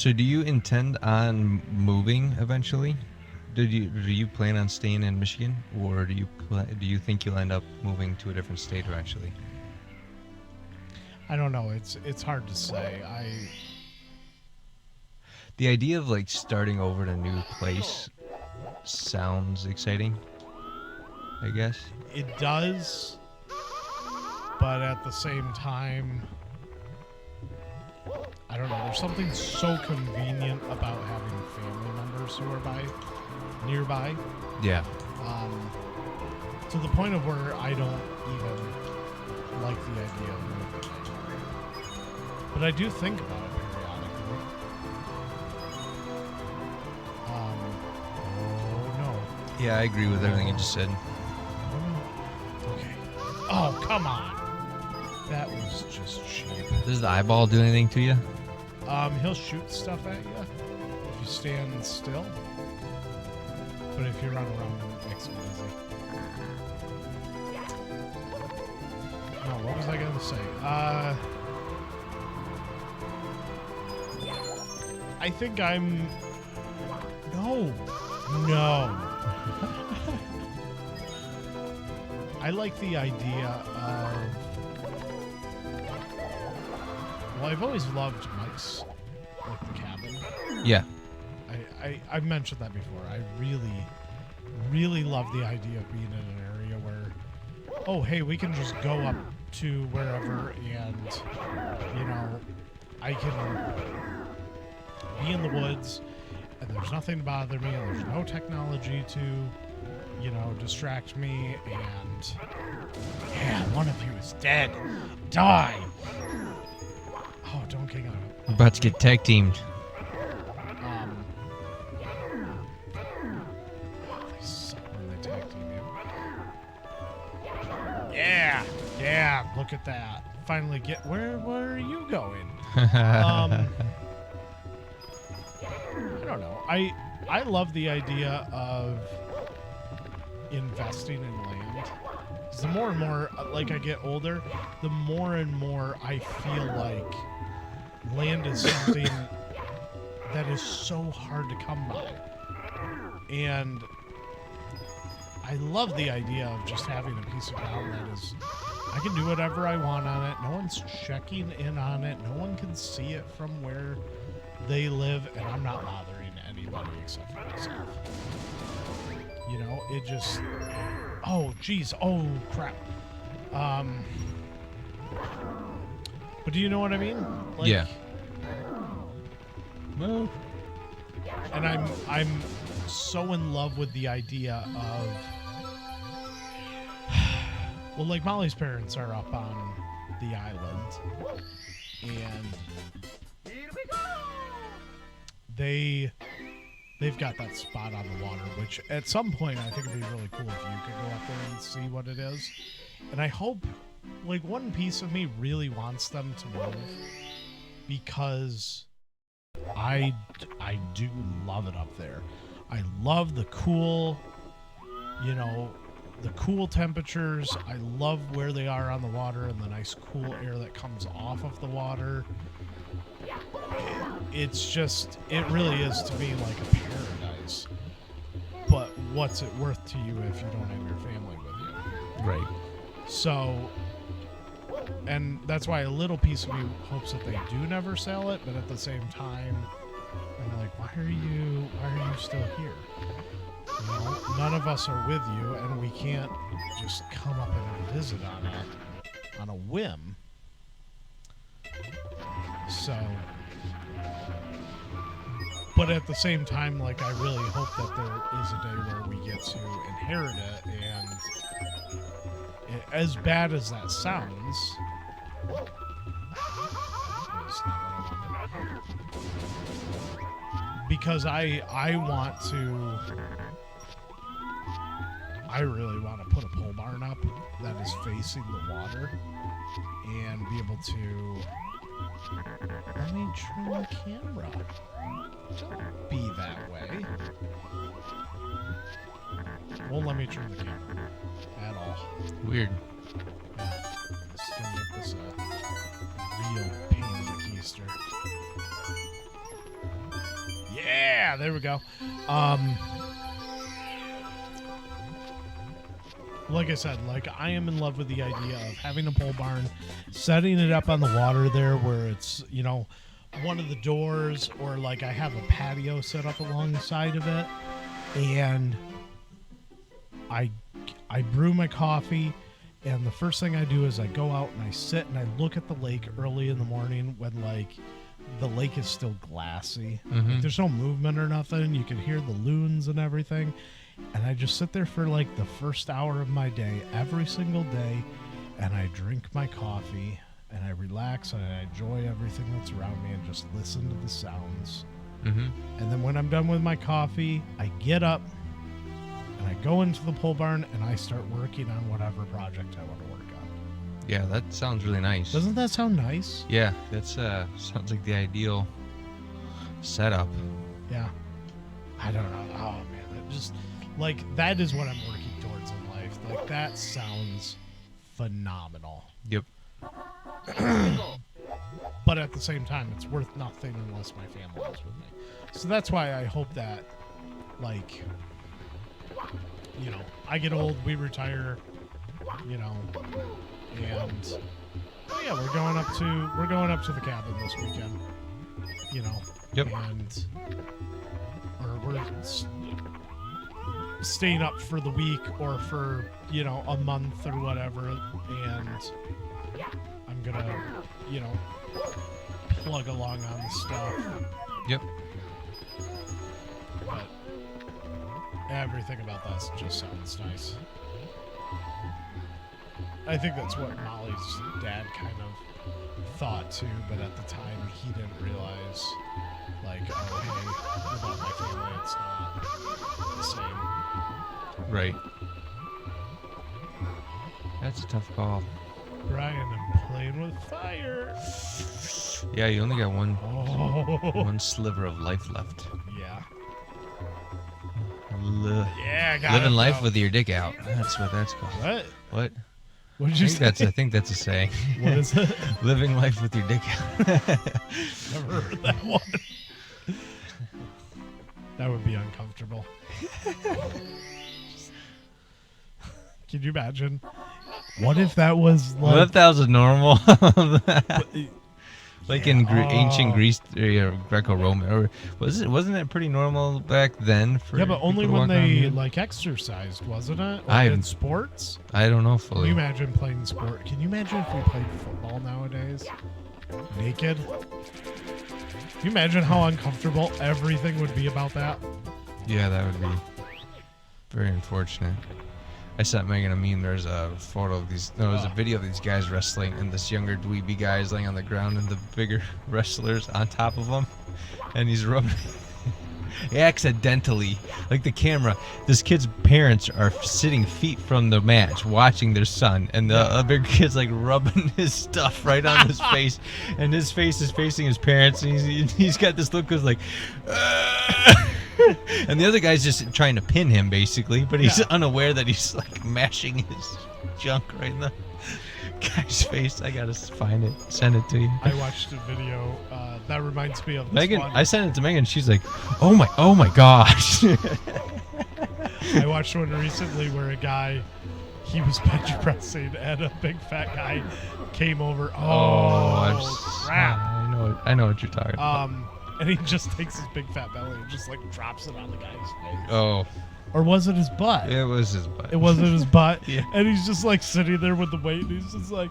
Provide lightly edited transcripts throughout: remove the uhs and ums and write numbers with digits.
So do you intend on moving eventually? Do you plan on staying in Michigan, or do you think you'll end up moving to a different state eventually? I don't know. It's hard to say. The idea of like starting over in a new place sounds exciting, I guess. It does, but at the same time, I don't know. There's something so convenient about having family members who are nearby, Yeah. um, to the point of where I don't even like the idea of moving anymore. But I do think about it periodically. Oh no. Yeah, I agree with everything you just said. Okay. Oh, come on. That was just cheap. Does the eyeball do anything to you? He'll shoot stuff at you if you stand still. But if you run around, it makes him busy. No, what was I going to say? I think I'm... No. I like the idea of... Well, I've always loved mice, like the cabin. Yeah. I've mentioned that before. I really, really love the idea of being in an area where, oh, hey, we can just go up to wherever and, you know, I can be in the woods and there's nothing to bother me and there's no technology to, you know, distract me and, yeah, one of you is dead. Die! Oh, don't kick on it. We're about to get tag teamed. They suck when they tag team you. Yeah, look at that. Finally where are you going? I don't know. I love the idea of investing in land. 'Cause the more and more like I get older, the more and more I feel like land is something that is so hard to come by. And I love the idea of just having a piece of ground that is, I can do whatever I want on it. No one's checking in on it. No one can see it from where they live, and I'm not bothering anybody except for myself. You know, it just, oh, geez, oh, crap. But do you know what I mean? Like, yeah. Well, and I'm so in love with the idea of, well, like Molly's parents are up on the island, and they've got that spot on the water, which at some point I think it'd be really cool if you could go up there and see what it is. And I hope, like, one piece of me really wants them to move because I do love it up there. I love the cool, you know, the cool temperatures. I love where they are on the water and the nice cool air that comes off of the water. It's just, it really is to me like a paradise. But what's it worth to you if you don't have your family with you? right. So, and that's why a little piece of me hopes that they do never sell it, but at the same time, I'm like, why are you still here? You know, none of us are with you, and we can't just come up and visit on a whim. So, but at the same time, like, I really hope that there is a day where we get to inherit it, and as bad as that sounds, it's not what I wanted. Because I really want to put a pole barn up that is facing the water and be able to, let me turn the camera. Don't be that way. Won't let me turn the camera at all. Weird. This is gonna make this a real pain in the keister. Yeah, there we go. Like I said, like I am in love with the idea of having a pole barn, setting it up on the water there where it's, you know, one of the doors, or like I have a patio set up alongside of it, and I brew my coffee, and the first thing I do is I go out and I sit and I look at the lake early in the morning when like the lake is still glassy. Like, there's no movement or nothing. You can hear the loons and everything. And I just sit there for like the first hour of my day every single day, and I drink my coffee and I relax and I enjoy everything that's around me and just listen to the sounds. And then when I'm done with my coffee, I get up and I go into the pole barn and I start working on whatever project I want to work on. Yeah, that sounds really nice. Doesn't that sound nice? Yeah, that's sounds like the ideal setup. Yeah. I don't know. Oh man, that just like that is what I'm working towards in life. Like that sounds phenomenal. Yep. But at the same time, it's worth nothing unless my family is with me. So that's why I hope that, like, you know, I get old, we retire, you know, and oh yeah, we're going up to the cabin this weekend, you know. Yep. And we're staying up for the week or for, you know, a month or whatever, and I'm gonna, you know, plug along on the stuff. Yep. But everything about that just sounds nice. I think that's what Molly's dad kind of thought too, but at the time he didn't realize, like, oh hey, without my family it's not the same. Right. That's a tough call. Brian, I'm playing with fire. Yeah, you only got one Oh. one sliver of life left. Yeah. Yeah, got living it, life bro. with your dick out. That's what that's called. What? What? What did you say? I think that's a saying. What is it? Living life with your dick out. Never heard that one. That would be uncomfortable. Can you imagine? What if that was like... What if that was a normal? Like in ancient Greece, Greco-Roman, or wasn't it pretty normal back then? For yeah, but only people to when walk around they naked? like exercised, wasn't it? I- Like in sports. I don't know Can fully. you imagine playing sport? Can you imagine if we played football nowadays, naked? Can you imagine how uncomfortable everything would be about that? Yeah, that would be very unfortunate. I sent Megan a meme. There's a photo of these. No, there's a video of these guys wrestling, and this younger dweeby guy is laying on the ground, and the bigger wrestlers on top of him, and he's rubbing. Accidentally, like the camera, this kid's parents are sitting feet from the match watching their son, and the big kid's like rubbing his stuff right on his face, and his face is facing his parents, and he's got this look of like. And the other guy's just trying to pin him, basically, but he's unaware that he's like mashing his junk right in the guy's face. I gotta find it, send it to you. I watched a video that reminds me of this Megan, one. I sent it to Megan. She's like, "Oh my gosh!" I watched one recently where a guy, he was bench pressing, and a big fat guy came over. Crap! I know what you're talking about. And he just takes his big fat belly and just like drops it on the guy's face. Oh, Or was it his butt? it was his butt. It wasn't his butt. Yeah. And he's just like sitting there with the weight, and he's just like.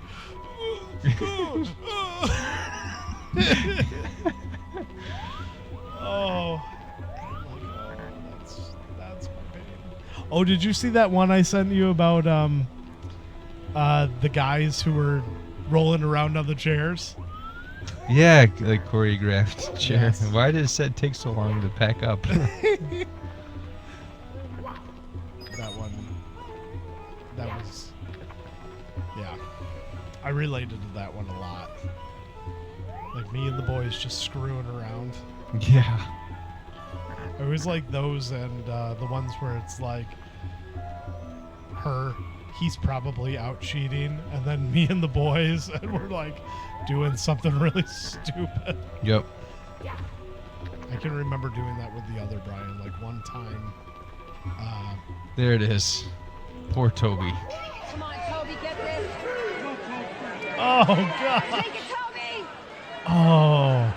Oh. That's my pain. Oh, did you see that one I sent you about the guys who were rolling around on the chairs? Yeah, like choreographed chair. Yes. Why did it said take so long to pack up? That was, yeah. I related to that one a lot. Like me and the boys just screwing around. Yeah. I always like those, and the ones where it's like he's probably out cheating, and then me and the boys, and we're like doing something really stupid. Yep. I can remember doing that with the other Brian. Like one time. There it is. Poor Toby. Come on, Toby, get this. Oh God. Take it, Toby. Oh.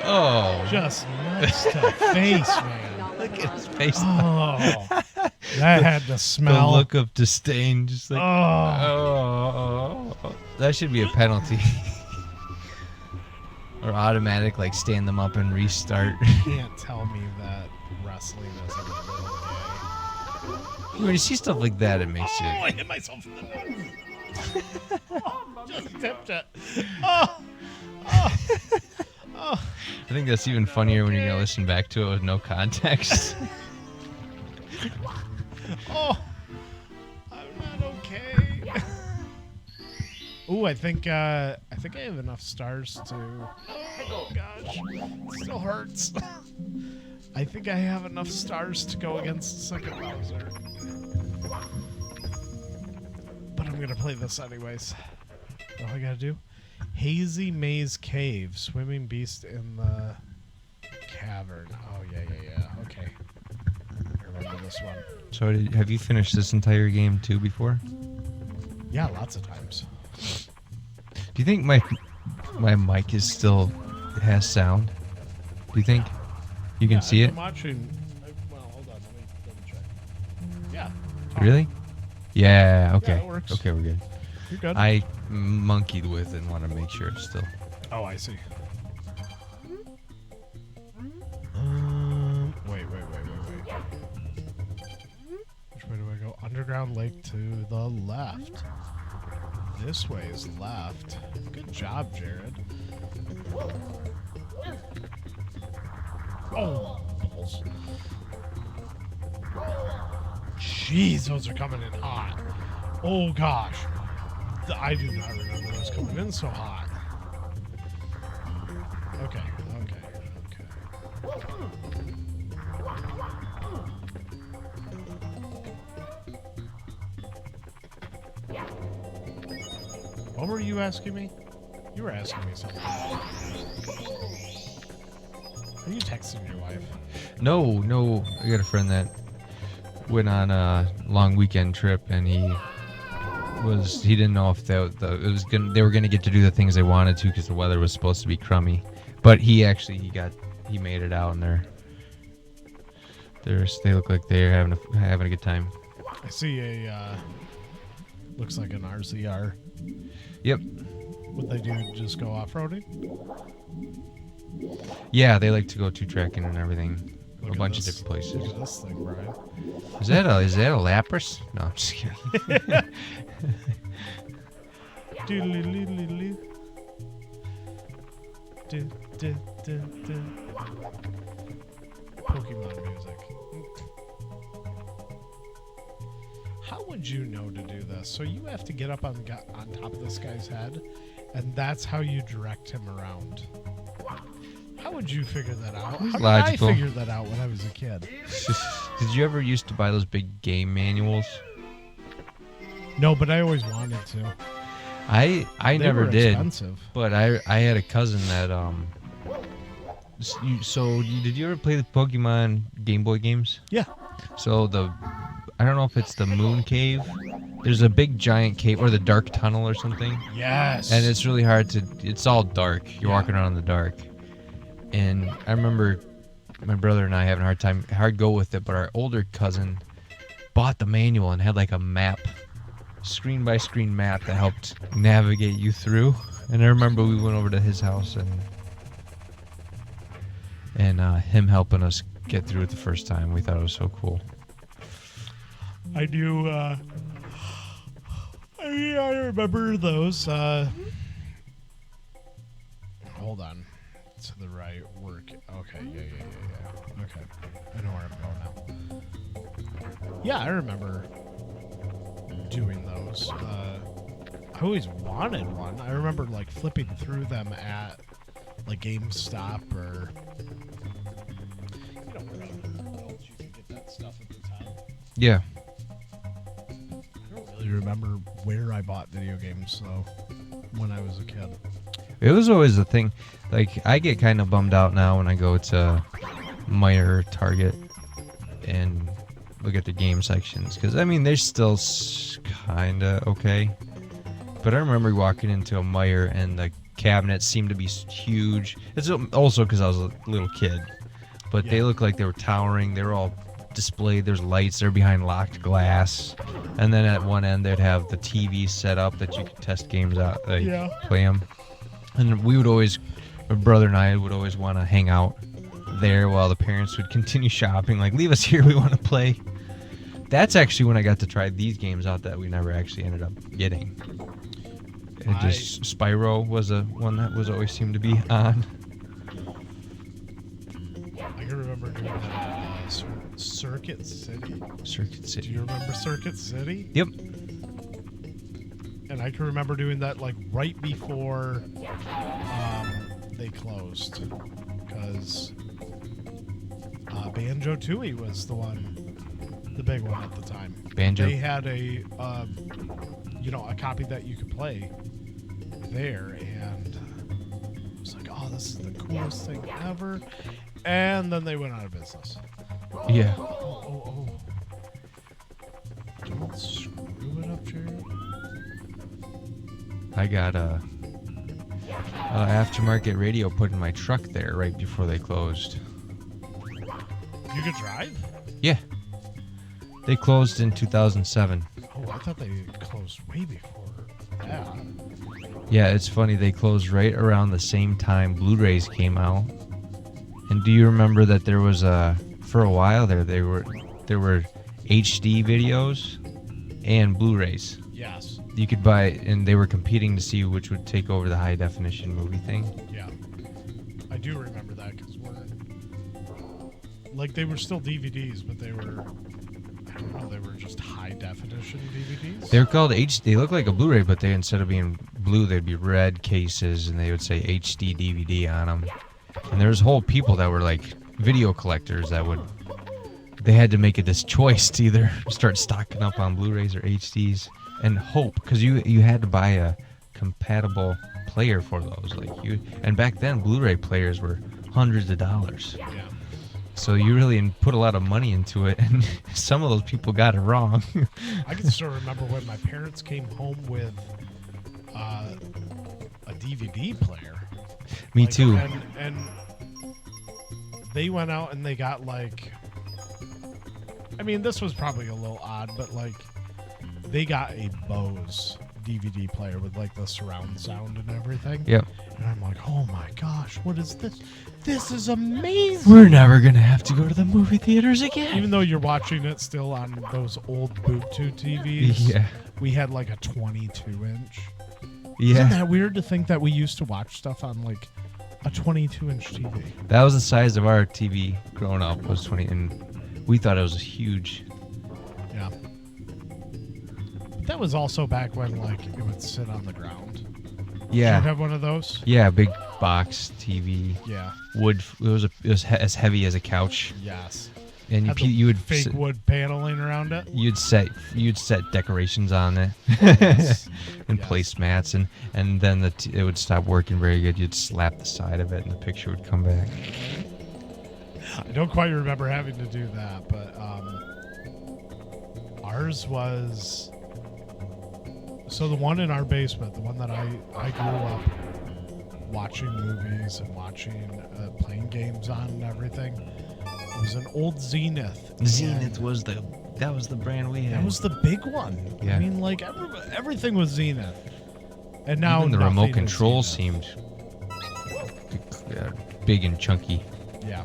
Oh. Just nuts to face, man. Look at his face. Oh. That had to The smell. look of disdain. Just like, Oh. oh. That should be a penalty. Or automatic, like, stand them up and restart. You can't tell me that wrestling is a little gay. When you see stuff like that, it makes Oh, you... I hit myself in the nose. Just tipped it. Oh. Oh. Oh. I think that's even funnier when you're going to listen back to it with no context. Oh. I'm not okay. Ooh, I think I have enough stars to. Oh gosh, it still hurts. I think I have enough stars to go against the second Bowser. But I'm gonna play this anyways. All I gotta do: Hazy Maze Cave, Swimming Beast in the Cavern. Oh yeah. Okay, I remember this one. So have you finished this entire game too before? Yeah, lots of times. Do you think my mic is still has sound? Do you think you can see it? I'm watching. Well, hold on. Let me double check. Yeah. talk. Really? Yeah. Okay. it works. Okay, we're good. You're good. I monkeyed with and want to make sure it's still. Oh, I see. Wait. Which way do I go? Underground lake to the left. This way is left. Good job, Jared. Oh, balls. Jeez, those are coming in hot. Oh, gosh. I do not remember those coming in so hot. Okay. What were you asking me? You were asking me something. Are you texting your wife? No. I got a friend that went on a long weekend trip, and he didn't know if they were gonna get to do the things they wanted to because the weather was supposed to be crummy. But he made it out, and they look like they're having a good time. I see a looks like an RCR. Yep. Would they do just go off-roading? Yeah, they like to go two-tracking and everything. Look A at bunch of this. different places. Look at this thing, Brian. Is that a Lapras? No, I'm just kidding. Doodle-doodle-doodle-doo. Pokemon music. How would you know to do this? So you have to get up on top of this guy's head, and that's how you direct him around. How would you figure that out? How did Logical. I figure that out when I was a kid? Did you ever used to buy those big game manuals? No, but I always wanted to. I They never were did. Expensive. But I had a cousin that did you ever play the Pokemon Game Boy games? Yeah. So I don't know if it's the Moon Cave. There's a big giant cave or the Dark Tunnel or something. Yes. And it's really hard it's all dark. You're Yeah. walking around in the dark. And I remember my brother and I having a hard go with it, but our older cousin bought the manual and had like a map, screen by screen map that helped navigate you through. And I remember we went over to his house and him helping us get through it the first time. We thought it was so cool. I do. I remember those. Hold on. To the right. Work. Okay. Yeah. Okay. I know where I'm going now. Yeah, I remember doing those. I always wanted one. I remember like flipping through them at like GameStop or. You know, where else you can get that stuff at the time. Yeah. I don't really remember where I bought video games, so when I was a kid. It was always a thing. Like, I get kind of bummed out now when I go to Meijer or Target and look at the game sections. Because, I mean, they're still kind of okay. But I remember walking into a Meijer and the cabinets seemed to be huge. It's also because I was a little kid. But they looked like they were towering. They were all displayed. There's lights. They're behind locked glass. And then at one end, they'd have the TV set up that you could test games out, play them. And we would always, my brother and I would always want to hang out there while the parents would continue shopping. Like, leave us here. We want to play. That's actually when I got to try these games out that we never actually ended up getting. It just Spyro was a one that was always seemed to be on. I can remember doing that Circuit City. Circuit City. Do you remember Circuit City? Yep. And I can remember doing that like right before they closed, because Banjo-Tooie was the big one at the time. Banjo. They had a copy that you could play there, and I was like, oh, this is the coolest thing ever. And then they went out of business. Yeah. Oh. Don't screw it up, Jerry. I got a aftermarket radio put in my truck there right before they closed. You could drive? Yeah. They closed in 2007. Oh, I thought they closed way before that. Yeah, it's funny. They closed right around the same time Blu-rays came out. And do you remember that there was for a while there were HD videos and Blu-rays. Yes. You could buy, and they were competing to see which would take over the high definition movie thing. Yeah. I do remember that because they were still DVDs, but they were, I don't know, they were just high definition DVDs. They were called HD. They look like a Blu-ray, but they, instead of being blue, they'd be red cases, and they would say HD DVD on them. And there was whole people that were like video collectors that they had to make this choice to either start stocking up on Blu-rays or HDs and hope, because you had to buy a compatible player for those. And back then Blu-ray players were hundreds of dollars. Yeah. So you really put a lot of money into it, and some of those people got it wrong. I can still remember when my parents came home with a DVD player. Me too. And they went out and they got I mean, this was probably a little odd, but they got a Bose DVD player with the surround sound and everything. Yep. And I'm like, oh my gosh, what is this? This is amazing. We're never going to have to go to the movie theaters again. Even though you're watching it still on those old boob tube TVs. Yeah. We had a 22-inch. Yeah. Isn't that weird to think that we used to watch stuff on a 22-inch TV? That was the size of our TV growing up, was 20, and we thought it was huge. Yeah. But that was also back when it would sit on the ground. Yeah. Did you have one of those? Yeah, big box TV. Yeah. Wood. It was as heavy as a couch. Yes. And Had you would fake wood paneling around it. You'd set decorations on it. Yes. And Yes. placemats, and then it would stop working very good. You'd slap the side of it, and the picture would come back. I don't quite remember having to do that, but ours was. So the one in our basement, the one that I grew up watching movies and playing games on and everything, it was an old Zenith. Zenith was the brand we had. That was the big one. Yeah. I mean, everything was Zenith. And now even the remote nothing control is Zenith. seemed big and chunky. Yeah.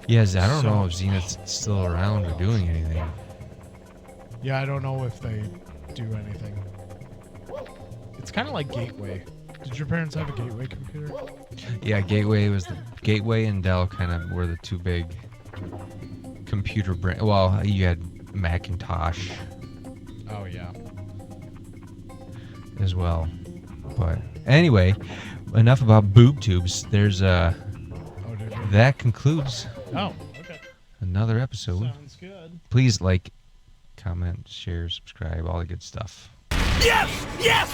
Yes, I don't know if Zenith's still around or doing anything. Yeah, I don't know if they do anything. It's kind of like Gateway. Did your parents have a Gateway computer? Yeah, Gateway and Dell kind of were the two big computer brand. Well, you had Macintosh Oh, yeah. as well. But anyway, enough about boob tubes. There's Oh, did you? that concludes Oh, okay. another episode. Sounds good. Please comment, share, subscribe, all the good stuff. Yes! Yes!